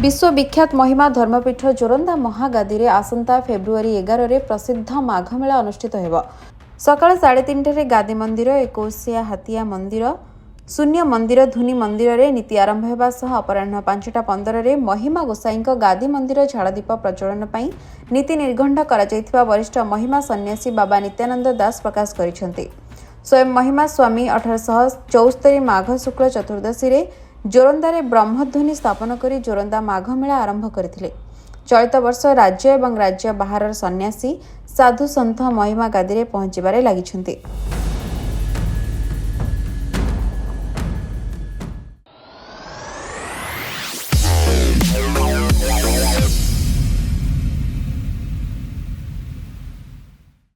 विश्वविख्यात महिमा धर्मपीठ जोरंदा महागादी रे आसंता फेब्रुआरी 11 रे प्रसिद्ध माघ मेला अनुष्ठित हेब। सकाळ 3:30 गादी मंदिर, 21 हातिया मंदिर, शून्य मंदिर, धुनी मंदिर रे नीति आरंभ हेबा सह अपराह्न 5:15 रे महिमा गोसाईंक गादी मंदिर झाड़दीप प्रज्वलन पई नीति निर्घंट करा जायथिबा वरिष्ठ महिमा सन्यासी बाबा नित्यानंद दास प्रकाश करिसेंती। स्वयं महिमा स्वामी 1874 माघ शुक्ल चतुर्दशी रे जोरंदा रे ब्रह्मध्वनि स्थापन करी जोरंदा माघ मेला आरंभ करथिले। चलित वर्ष राज्य एवं राज्य बाहर सन्यासी साधु सन्थ महिमा गादी रे पहुंचबारे लागिछंती।